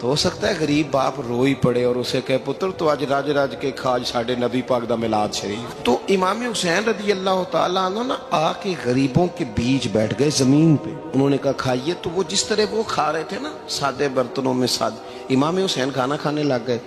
تو ہو سکتا ہے غریب باپ رو ہی پڑے اور اسے کہے پتر تو آج راج راج کے کھاج ساڈے نبی پاک دا میلاد شریف. تو امام حسین رضی اللہ تعالیٰ عنہ نا آ کے غریبوں کے بیچ بیٹھ گئے زمین پہ. انہوں نے کہا کھائیے. تو وہ جس طرح وہ کھا رہے تھے نا سادے برتنوں میں سادے، امام حسین کھانا کھانے لگ گئے.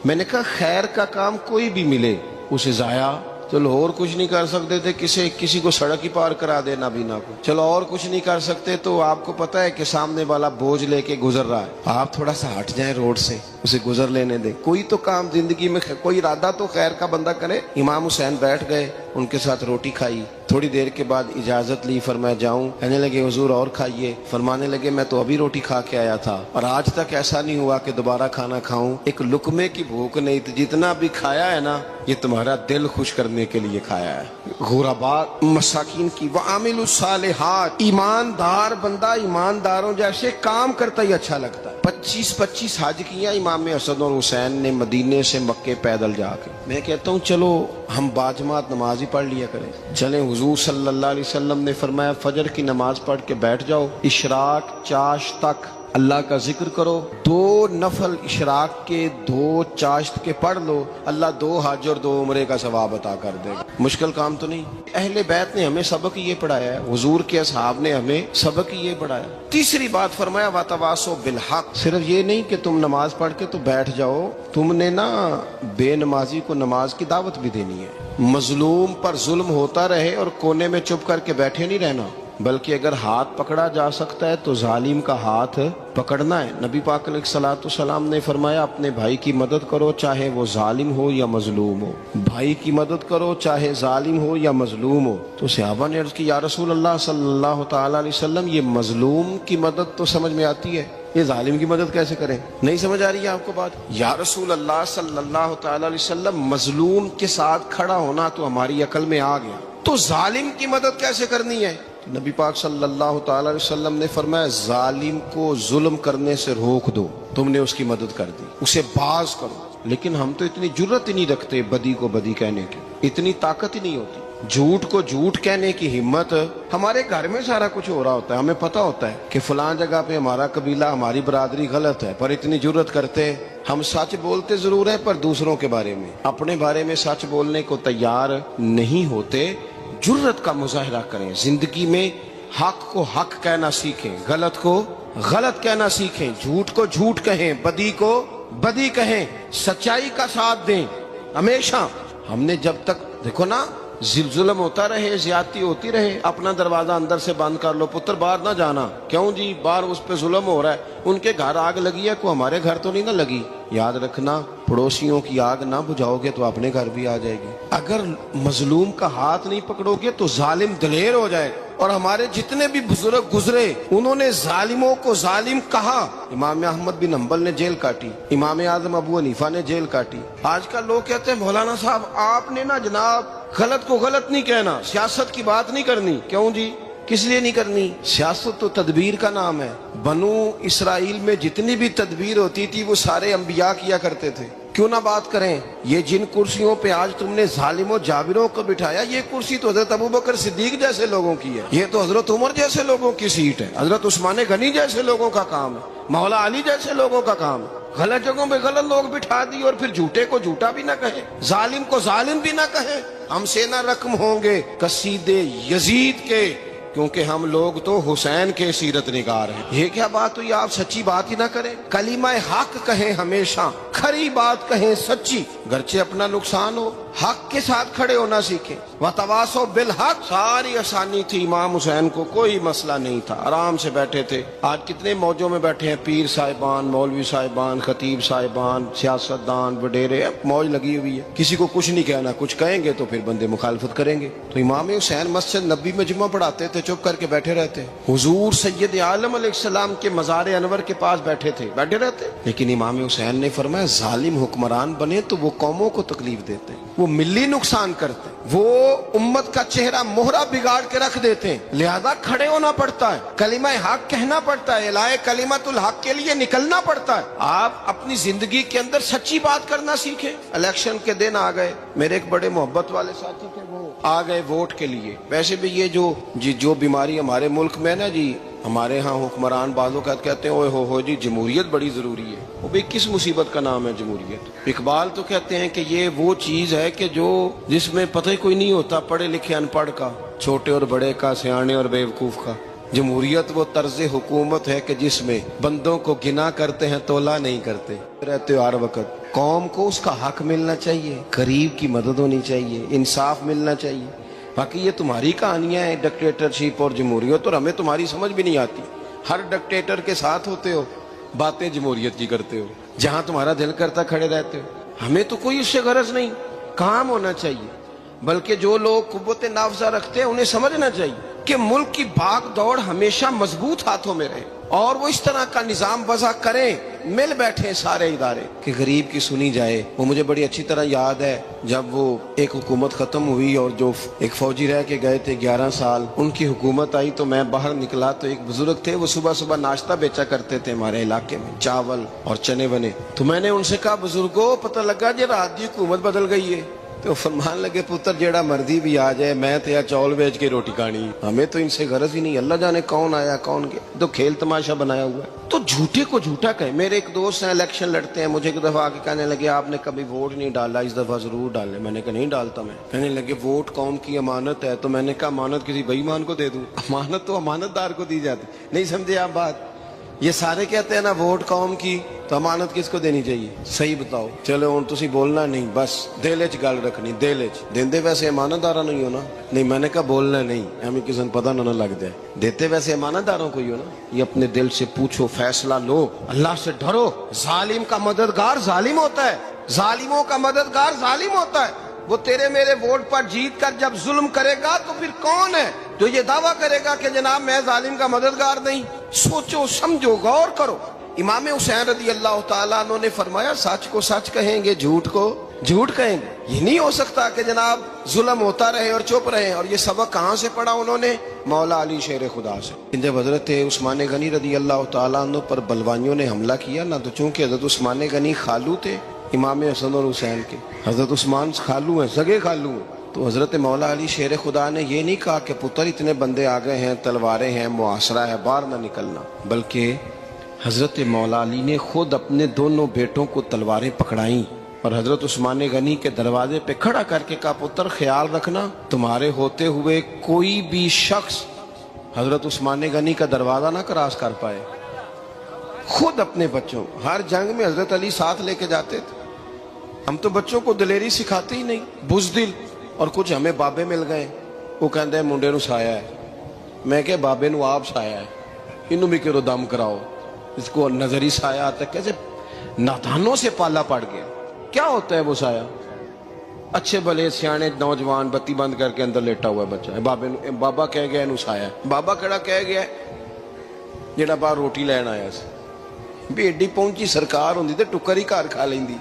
میں نے کہا خیر کا کام کوئی بھی ملے اسے ضائع، چلو اور کچھ نہیں کر سکتے تھے، کسی کو سڑک ہی پار کرا دے نابینا کو، چلو اور کچھ نہیں کر سکتے تو آپ کو پتا ہے کہ سامنے والا بوجھ لے کے گزر رہا ہے، آپ تھوڑا سا ہٹ جائیں روڈ سے، اسے گزر لینے دیں. کوئی تو کام زندگی میں کوئی ارادہ تو خیر کا بندہ کرے. امام حسین بیٹھ گئے، ان کے ساتھ روٹی کھائی. تھوڑی دیر کے بعد اجازت لی، فرمایا جاؤں؟ کہنے لگے حضور اور کھائیے. فرمانے لگے میں تو ابھی روٹی کھا کے آیا تھا اور آج تک ایسا نہیں ہوا کہ دوبارہ کھانا کھاؤں. ایک لقمے کی بھوک نہیں تھی، جتنا بھی کھایا ہے نا یہ تمہارا دل خوش کرنے کے لیے کھایا ہے. غرباء مساکین کی وعامل الصالحات، ایماندار بندہ ایمانداروں جیسے کام کرتا ہی اچھا لگتا ہے. 25 حج کیا امام حسن اور حسین نے مدینے سے مکے پیدل جا کے. میں کہتا ہوں چلو ہم باجماعت نماز ہی پڑھ لیا کریں. چلیں حضور صلی اللہ علیہ وسلم نے فرمایا فجر کی نماز پڑھ کے بیٹھ جاؤ، اشراق چاشت تک اللہ کا ذکر کرو. 2 نفل اشراق کے 2 چاشت کے پڑھ لو، اللہ 2 حج اور 2 عمرے کا ثواب عطا کر دے گا. مشکل کام تو نہیں. اہل بیت نے ہمیں سبق یہ پڑھایا ہے، حضور کے اصحاب نے ہمیں سبق یہ پڑھایا. تیسری بات فرمایا وَتَوَاصَوْا بِالْحَقِّ. صرف یہ نہیں کہ تم نماز پڑھ کے تو بیٹھ جاؤ، تم نے نا بے نمازی کو نماز کی دعوت بھی دینی ہے. مظلوم پر ظلم ہوتا رہے اور کونے میں چپ کر کے بیٹھے نہیں رہنا، بلکہ اگر ہاتھ پکڑا جا سکتا ہے تو ظالم کا ہاتھ پکڑنا ہے. نبی پاک علیہ الصلوۃ والسلام نے فرمایا اپنے بھائی کی مدد کرو چاہے وہ ظالم ہو یا مظلوم ہو. بھائی کی مدد کرو چاہے ظالم ہو یا مظلوم ہو. تو صحابہ نے عرض کی یا رسول اللہ صلی اللہ تعالی علیہ وسلم یہ مظلوم کی مدد تو سمجھ میں آتی ہے، یہ ظالم کی مدد کیسے کریں؟ نہیں سمجھ آ رہی ہے آپ کو بات؟ یا رسول اللہ صلی اللہ تعالی علیہ وسلم مظلوم کے ساتھ کھڑا ہونا تو ہماری عقل میں آ گیا، تو ظالم کی مدد کیسے کرنی ہے؟ نبی پاک صلی اللہ تعالی علیہ وسلم نے فرمایا ظالم کو ظلم کرنے سے روک دو. تم نے اس کی مدد کر دی، اسے باز کرو. لیکن ہم تو اتنی جرت ہی نہیں رکھتے بدی کو بدی کہنے کی، اتنی طاقت ہی نہیں ہوتی. جھوٹ کو جھوٹ کہنے کی ہمت، ہمارے گھر میں سارا کچھ ہو رہا ہوتا ہے، ہمیں پتہ ہوتا ہے کہ فلاں جگہ پہ ہمارا قبیلہ ہماری برادری غلط ہے، پر اتنی جرت کرتے ہم سچ بولتے ضرور ہیں پر دوسروں کے بارے میں، اپنے بارے میں سچ بولنے کو تیار نہیں ہوتے. جرت کا مظاہرہ کریں. زندگی میں حق کو حق کہنا سیکھیں، غلط کو غلط کہنا سیکھیں، جھوٹ کو جھوٹ کہیں، بدی کو بدی کہیں، سچائی کا ساتھ دیں ہمیشہ. ہم نے جب تک دیکھو نا ظلم ہوتا رہے، زیادتی ہوتی رہے، اپنا دروازہ اندر سے بند کر لو، پتر باہر نہ جانا. کیوں جی؟ باہر اس پہ ظلم ہو رہا ہے، ان کے گھر آگ لگی ہے، کوئی ہمارے گھر تو نہیں نہ لگی. یاد رکھنا پڑوسیوں کی آگ نہ بجھاؤ گے تو اپنے گھر بھی آ جائے گی. اگر مظلوم کا ہاتھ نہیں پکڑو گے تو ظالم دلیر ہو جائے. اور ہمارے جتنے بھی بزرگ گزرے انہوں نے ظالموں کو ظالم کہا. امام احمد بن حنبل نے جیل کاٹی، امام اعظم ابو حنیفہ نے جیل کاٹی. آج کل لوگ کہتے ہیں مولانا صاحب آپ نے نا جناب غلط کو غلط نہیں کہنا، سیاست کی بات نہیں کرنی. کیوں جی؟ کس لیے نہیں کرنی؟ سیاست تو تدبیر کا نام ہے. بنو اسرائیل میں جتنی بھی تدبیر ہوتی تھی وہ سارے انبیاء کیا کرتے تھے. کیوں نہ بات کریں؟ یہ جن کرسیوں پہ آج تم نے ظالموں جابروں کو بٹھایا، یہ کرسی تو حضرت ابوبکر صدیق جیسے لوگوں کی ہے، یہ تو حضرت عمر جیسے لوگوں کی سیٹ ہے، حضرت عثمان غنی جیسے لوگوں کا کام ہے، مولا علی جیسے لوگوں کا کام ہے. غلط جگہوں پہ غلط لوگ بٹھا دی اور پھر جھوٹے کو جھوٹا بھی نہ کہیں، ظالم کو ظالم بھی نہ کہیں. ہم سے نہ رقم ہوں گے قصیدے یزید کے، کیونکہ ہم لوگ تو حسین کے سیرت نگار ہیں. یہ کیا بات ہوئی؟ آپ سچی بات ہی نہ کریں، کلمہ حق کہیں، ہمیشہ کھری بات کہیں، سچی، گرچہ اپنا نقصان ہو. حق کے ساتھ کھڑے ہونا سیکھیں. وَتَوَاصَوْا بِالْحَقِّ. ساری آسانی تھی، امام حسین کو کوئی مسئلہ نہیں تھا، آرام سے بیٹھے تھے. آج کتنے موجوں میں بیٹھے ہیں، پیر صاحبان، مولوی صاحبان، خطیب صاحبان، سیاستدان، وڈیرے، موج لگی ہوئی ہے. کسی کو کچھ نہیں کہنا، کچھ کہیں گے تو پھر بندے مخالفت کریں گے. تو امام حسین مسجد نبی میں جمعہ پڑھاتے تھے، چپ کر کے بیٹھے رہتے. حضور سید عالم علیہ السلام کے مزار انور کے پاس بیٹھے تھے، بیٹھے رہتے. لیکن امام حسین نے فرمایا ظالم حکمران بنے تو وہ قوموں کو تکلیف دیتے ہیں، وہ ملی نقصان کرتے ہیں، وہ امت کا چہرہ مہرہ بگاڑ کے رکھ دیتے ہیں. لہذا کھڑے ہونا پڑتا ہے، کلمہ حق کہنا پڑتا ہے، الائے کلمت الحق کے لیے نکلنا پڑتا ہے. آپ اپنی زندگی کے اندر سچی بات کرنا سیکھیں. الیکشن کے دن آ گئے، میرے ایک بڑے محبت والے ساتھی تھے، وہ آ گئے ووٹ کے لیے. ویسے بھی یہ جو بیماری ہمارے ملک میں نا جی ہمارے ہاں حکمران بعضوں کا کہتے ہیں اوے ہو جی جمہوریت بڑی ضروری ہے. وہ بھی کس مصیبت کا نام ہے جمہوریت؟ اقبال تو کہتے ہیں کہ یہ وہ چیز ہے کہ جس میں پتہ ہی کوئی نہیں ہوتا پڑھے لکھے ان پڑھ کا، چھوٹے اور بڑے کا، سیانے اور بیوقوف کا. جمہوریت وہ طرز حکومت ہے کہ جس میں بندوں کو گنا کرتے ہیں تولا نہیں کرتے رہتے ہو ہر وقت. قوم کو اس کا حق ملنا چاہیے، غریب کی مدد ہونی چاہیے، انصاف ملنا چاہیے. باقی یہ تمہاری کہانیاں ہیں ڈکٹیٹرشپ اور جمہوریت، اور ہمیں تمہاری سمجھ بھی نہیں آتی. ہر ڈکٹیٹر کے ساتھ ہوتے ہو، باتیں جمہوریت کی کرتے ہو، جہاں تمہارا دل کرتا کھڑے رہتے ہو. ہمیں تو کوئی اس سے غرض نہیں، کام ہونا چاہیے. بلکہ جو لوگ قوت نافذہ رکھتے ہیں انہیں سمجھنا چاہیے کہ ملک کی بھاگ دوڑ ہمیشہ مضبوط ہاتھوں میں رہے، اور وہ اس طرح کا نظام وضع کریں، مل بیٹھے سارے ادارے کہ غریب کی سنی جائے. وہ مجھے بڑی اچھی طرح یاد ہے جب وہ ایک حکومت ختم ہوئی اور جو ایک فوجی رہ کے گئے تھے 11 سال، ان کی حکومت آئی تو میں باہر نکلا تو ایک بزرگ تھے، وہ صبح صبح ناشتہ بیچا کرتے تھے ہمارے علاقے میں، چاول اور چنے بنے. تو میں نے ان سے کہا بزرگوں پتہ لگا جی رات دی حکومت بدل گئی ہے. تو فرمان لگے پتر جیڑا مرضی بھی آ جائے میں تیا چول بیچ کے روٹی کھانی، ہمیں تو ان سے غرض ہی نہیں. اللہ جانے کون آیا کون گیا، تو کھیل تماشا بنایا ہوا ہے. تو جھوٹے کو جھوٹا کہیں. میرے ایک دوست ہیں الیکشن لڑتے ہیں، مجھے ایک دفعہ آ کے کہنے لگے آپ نے کبھی ووٹ نہیں ڈالا، اس دفعہ ضرور ڈالیں. میں نے کہا نہیں ڈالتا میں. کہنے لگے ووٹ قوم کی امانت ہے. تو میں نے کہا امانت کسی بے ایمان کو دے دوں؟ امانت تو امانت دار کو دی جاتی. نہیں سمجھے آپ بات؟ یہ سارے کہتے ہیں نا ووٹ قوم کی، تو امانت کس کو دینی چاہیے؟ صحیح بتاؤ. چلو ہوں تسی بولنا نہیں، بس دل وچ گل رکھنی، دل وچ. دیندے ویسے امانت داراں نہیں ہو نا؟ نہیں میں نے کہا بولنا نہیں، ہمیں کسی کو پتہ نہ لگ جائے. دیتے ویسے امانت داروں کو ہی ہو نا. یہ اپنے دل سے پوچھو، فیصلہ لو، اللہ سے ڈرو. ظالم کا مددگار ظالم ہوتا ہے، ظالموں کا مددگار ظالم ہوتا ہے. وہ تیرے میرے ووٹ پر جیت کر جب ظلم کرے گا تو پھر کون ہے جو یہ دعویٰ کرے گا کہ جناب میں ظالم کا مددگار نہیں؟ سوچو سمجھو غور کرو. امام حسین رضی اللہ تعالیٰ عنہ نے فرمایا سچ کو سچ کہیں گے، جھوٹ کو جھوٹ کہیں گے. یہ نہیں ہو سکتا کہ جناب ظلم ہوتا رہے اور چپ رہے. اور یہ سبق کہاں سے پڑھا انہوں نے؟ مولا علی شیر خدا سے. جب حضرت عثمان غنی رضی اللہ تعالیٰ عنہ پر بلوائیوں نے حملہ کیا نا، تو چونکہ حضرت عثمان غنی خالو تھے امام حسن اور حسین کے، حضرت عثمان خالو ہیں، سگے خالو ہیں. تو حضرت مولا علی شیر خدا نے یہ نہیں کہا کہ پتر اتنے بندے آ گئے ہیں، تلواریں ہیں، محاصرہ ہے، باہر نہ نکلنا، بلکہ حضرت مولا علی نے خود اپنے دونوں بیٹوں کو تلواریں پکڑائیں اور حضرت عثمان غنی کے دروازے پہ کھڑا کر کے کہا پتر خیال رکھنا تمہارے ہوتے ہوئے کوئی بھی شخص حضرت عثمان غنی کا دروازہ نہ کراس کر پائے. خود اپنے بچوں، ہر جنگ میں حضرت علی ساتھ لے کے جاتے تھے. ہم تو بچوں کو دلیری سکھاتے ہی نہیں، بزدل. اور کچھ ہمیں بابے مل گئے، وہ کہتے ہیں منڈے نو سایا ہے. میں کہ بابے نو آپ سایا ہے، انہوں بھی کرو دم کراؤ. اس کو نظری سایہ آتا ہے. کیسے نادانوں سے پالا پڑ گیا. کیا ہوتا ہے وہ سایہ؟ اچھے بھلے سیانے نوجوان بتی بند کر کے اندر لیٹا ہوا ہے بچہ ہے، بابا کہہ گیا انہوں سایہ ہے. بابا کہڑا کہہ گیا جڑا باہر روٹی لین آیا سی. بھی ایڈی پہنچی سرکار ہوندی تے ٹکر ہی گھر کھا لیندی.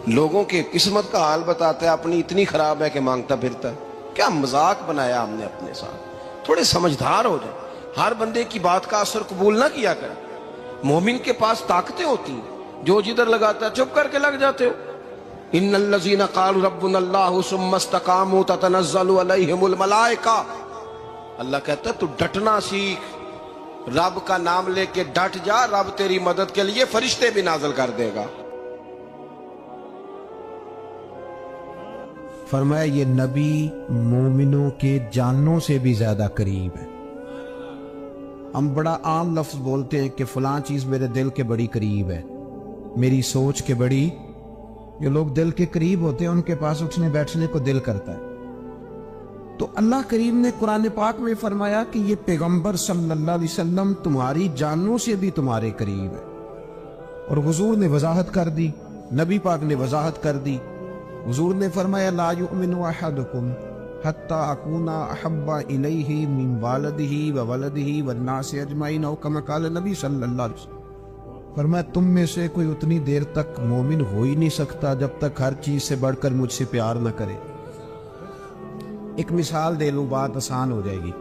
لوگوں کے قسمت کا حال بتاتا ہے، اپنی اتنی خراب ہے کہ مانگتا پھرتا ہے. کیا مذاق بنایا ہم نے اپنے ساتھ. تھوڑے سمجھدار ہو جائیں. ہر بندے کی بات کا اثر قبول نہ کیا کریں. مومن کے پاس طاقتیں ہوتی ہیں، جو جدھر لگاتا ہے چپ کر کے لگ جاتے ہو. ان الذین قالوا ربنا اللہ ثم استقاموا تتنزل علیہم الملائکہ. اللہ کہتا ہے تو ڈٹنا سیکھ، رب کا نام لے کے ڈٹ جا، رب تیری مدد کے لیے فرشتے بھی نازل کر دے گا. فرمایا یہ نبی مومنوں کے جانوں سے بھی زیادہ قریب ہے. ہم بڑا عام لفظ بولتے ہیں کہ فلاں چیز میرے دل کے بڑی قریب ہے، میری سوچ کے بڑی. جو لوگ دل کے قریب ہوتے ہیں ان کے پاس اٹھنے بیٹھنے کو دل کرتا ہے. تو اللہ کریم نے قرآن پاک میں فرمایا کہ یہ پیغمبر صلی اللہ علیہ وسلم تمہاری جانوں سے بھی تمہارے قریب ہے. اور حضور نے وضاحت کر دی، نبی پاک نے وضاحت کر دی. حضور نے فرمایا لا یؤمن احدکم حتی اکون احب الیہ من والدہ وولدہ والناس اجمعین، او کما قال نبی صلی اللہ علیہ وسلم. فرمایا تم میں سے کوئی اتنی دیر تک مومن ہو ہی نہیں سکتا جب تک ہر چیز سے بڑھ کر مجھ سے پیار نہ کرے. ایک مثال دے لوں، بات آسان ہو جائے گی.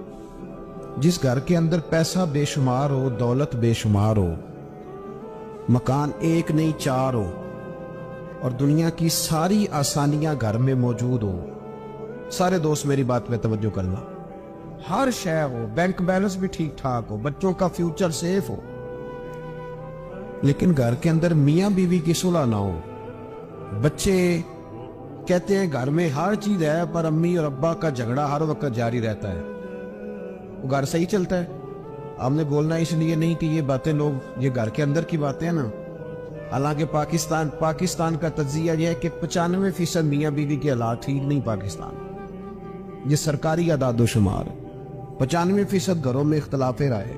جس گھر کے اندر پیسہ بے شمار ہو، دولت بے شمار ہو، مکان ایک نہیں چار ہو، اور دنیا کی ساری آسانیاں گھر میں موجود ہو. سارے دوست میری بات پہ توجہ کرنا. ہر شے ہو, بینک بیلنس بھی ٹھیک ٹھاک ہو, بچوں کا فیوچر سیف ہو, لیکن گھر کے اندر میاں بیوی کی صلح نہ ہو. بچے کہتے ہیں گھر میں ہر چیز ہے پر امی اور ابا کا جھگڑا ہر وقت جاری رہتا ہے. وہ گھر صحیح چلتا ہے؟ ہم نے بولنا اس لیے نہیں کہ یہ باتیں لوگ, یہ گھر کے اندر کی باتیں ہیں نا. حالانکہ پاکستان کا تجزیہ یہ ہے کہ 95% میاں بیوی کے حالات ٹھیک نہیں. پاکستان یہ سرکاری اعداد و شمار, 95% گھروں میں اختلاف رائے.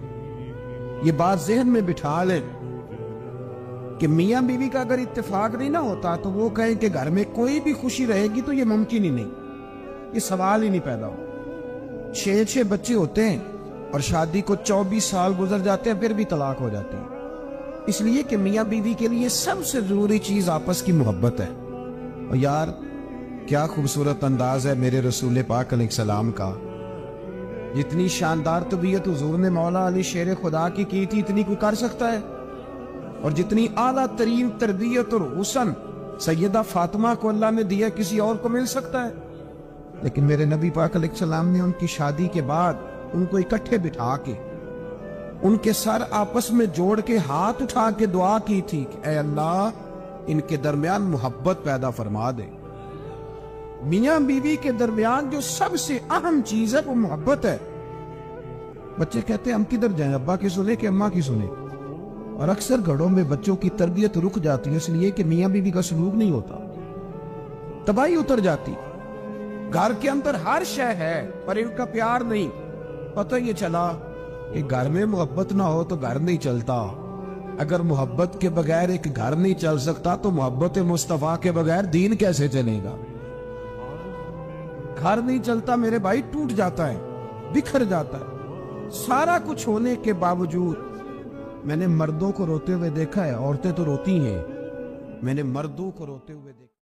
یہ بات ذہن میں بٹھا لیں کہ میاں بیوی کا اگر اتفاق نہیں نہ ہوتا تو وہ کہیں کہ گھر میں کوئی بھی خوشی رہے گی تو یہ ممکن ہی نہیں, یہ سوال ہی نہیں پیدا ہو. 6 بچے ہوتے ہیں اور شادی کو 24 سال گزر جاتے ہیں, پھر بھی طلاق ہو جاتی ہے. اس لیے کہ میاں بیوی کے لیے سب سے ضروری چیز آپس کی محبت ہے. اور یار کیا خوبصورت انداز ہے میرے رسول پاک علیہ السلام کا. جتنی شاندار طبیعت حضور نے مولا علی شیر خدا کی تھی اتنی کوئی کر سکتا ہے؟ اور جتنی اعلیٰ ترین تربیت اور حسن سیدہ فاطمہ کو اللہ نے دیا کسی اور کو مل سکتا ہے؟ لیکن میرے نبی پاک علیہ السلام نے ان کی شادی کے بعد ان کو اکٹھے بٹھا کے ان کے سر آپس میں جوڑ کے ہاتھ اٹھا کے دعا کی تھی کہ اے اللہ ان کے درمیان محبت پیدا فرما دے. میاں بیوی کے درمیان جو سب سے اہم چیز ہے وہ محبت ہے. بچے کہتے ہیں ہم کدھر جائیں, ابا کی سنیں کہ اماں کی سنیں؟ اور اکثر گھروں میں بچوں کی تربیت رک جاتی ہے اس لیے کہ میاں بیوی کا سلوک نہیں ہوتا, تباہی اتر جاتی. گھر کے اندر ہر شے ہے پر ان کا پیار نہیں. پتہ یہ چلا کہ گھر میں محبت نہ ہو تو گھر نہیں چلتا. اگر محبت کے بغیر ایک گھر نہیں چل سکتا تو محبت مصطفیٰ کے بغیر دین کیسے چلے گا؟ گھر نہیں چلتا میرے بھائی, ٹوٹ جاتا ہے, بکھر جاتا ہے. سارا کچھ ہونے کے باوجود میں نے مردوں کو روتے ہوئے دیکھا ہے, عورتیں تو روتی ہیں, میں نے مردوں کو روتے ہوئے دیکھا.